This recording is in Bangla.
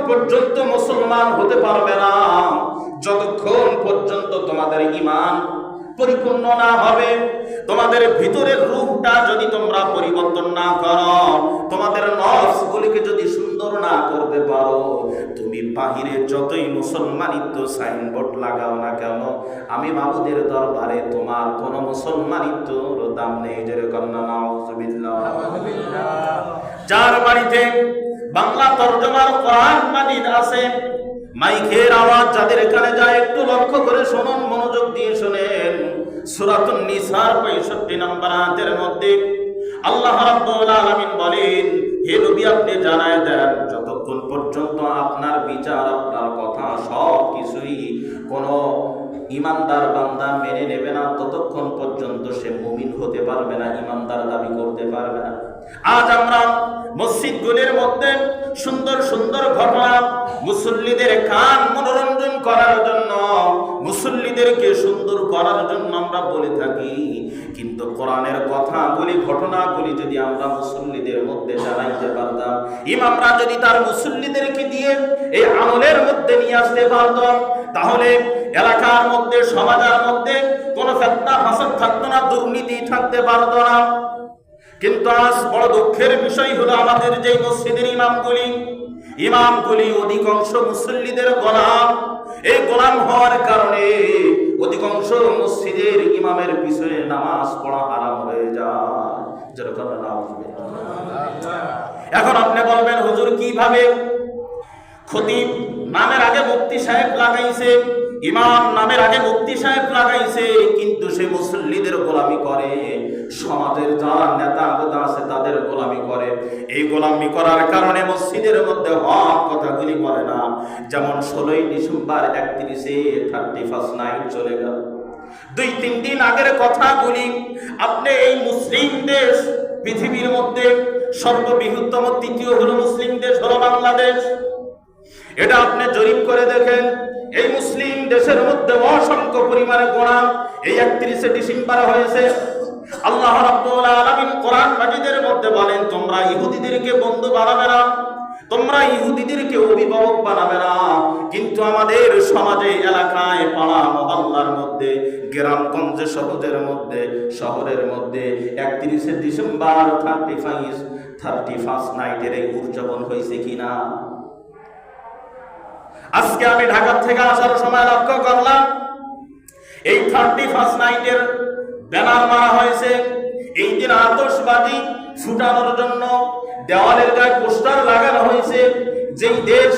পর্যন্ত মুসলমান হতে পারবে না, যতক্ষণ পর্যন্ত তোমাদের ঈমান পরিপূর্ণ না হবে। তোমাদের ভিতরের রূপটা যদি তোমরা পরিবর্তন না করো, তোমাদের নফসগুলিকে যদি সুন্দর না করতে পারো, তুমি বাহিরে যতই মুসলমানিত্ব সাইনবোর্ড লাগাও না কেন, আমি মাবুদের দরবারে তোমার কোন মুসলমানিত্বর দাম নেই। যেরকম নাউযুবিল্লাহ। যার বাড়িতে বাংলা তরজমার কোরআন মাজিদ আছে, মাইকের আওয়াজ যাদের কানে যায় একটু লক্ষ্য করে শুনুন, মনোযোগ দিয়ে শুনেন। সূরাতুন নিসার 65 নম্বর আয়াতের মধ্যে আল্লাহ রাব্বুল আলামিন বলেন, হে নবী আপনি জানায় দেন, যতক্ষণ পর্যন্ত আপনার বিচার, আপনার কথা সব কিছুই কোন ঈমানদার বান্দা মেনে নেবে না, ততক্ষণ পর্যন্ত সে মুমিন হতে পারবে না, ঈমানদার দাবি করতে পারবে না। আজ আমরা মসজিদগুলির মধ্যে সুন্দর সুন্দর ঘটনা, মুসল্লিদের কান মনোরঞ্জন করার জন্য, মুসল্লিদেরকে সুন্দর করার জন্য আমরা বলে থাকি, কিন্তু কোরআনের কথাগুলি, ঘটনাগুলি যদি আমরা মুসল্লিদের মধ্যে জানাইতে পারতাম, ইমামরা যদি তার মুসল্লিদেরকে দিয়ে এই আমলের মধ্যে নিয়ে আসতে পারতাম, তাহলে এলাকার মধ্যে, সমাজের মধ্যে কোনো ফিতনা ফাসাদ থাকতো না, দুর্নীতি থাকতে পারতো না। কিন্তু আজ বড় দুঃখের বিষয় হলো, আমাদের যে মসজিদের ইমামগুলি অধিকাংশ মুসল্লিদের গোলাম। এই গোলাম হওয়ার কারণে অধিকাংশ মসজিদের ইমামের পিছনে নামাজ পড়া হারাম হয়ে যায়। যেরকম এখন আপনি বলবেন, হুজুর কিভাবে? খতিব নামের আগে মুফতি সাহেব লাগাইছে, ইমাম নামের আগে মুফতি সাহেব লাগাইছে, কিন্তু সে মুসল্লিদের গোলামি করে, সমাজের যারা নেতা গোদা আছে তাদের গোলামি করে। এই গোলামি করার কারণে মসজিদের মধ্যে হক কথাগুলি বলে না। যেমন 16ই ডিসেম্বর 31 নাইট চলে গেল, 2-3 দিন আগের কথাগুলি। আপনি এই মুসলিম দেশ, পৃথিবীর মধ্যে সর্ববৃহত্তম তৃতীয় হলো মুসলিম দেশ, হলো বাংলাদেশ। এটা আপনি জরিপ করে দেখেন, এই মুসলিম দেশের মধ্যে অসংখ্য পরিমাণে গোলাম এই 31 ডিসেম্বর হয়েছে। আল্লাহ রাব্বুল আলামিন কোরআন মাজিদের মধ্যে বলেন, তোমরা ইহুদিদেরকে বন্ধু বানাবে না, তোমরা ইহুদিদেরকে অভিভাবক বানাবে না। কিন্তু আমাদের সমাজে, এলাকায়, পাড়া মহল্লার মধ্যে, গ্রামগঞ্জে, শহরের মধ্যে 31 ডিসেম্বর 31 নাইটের এই উদযাপন হয়েছে কিনা? আজকে আমি ঢাকা থেকে আসার সময় লক্ষ্য করলাম, এই 31 নাইটের ব্যানার মারা হয়েছে। এই দিন আতশবাজি ফুটানোর জন্য দেওয়ালের গায়ে পোস্টার লাগানো হয়েছে। যেই দেশ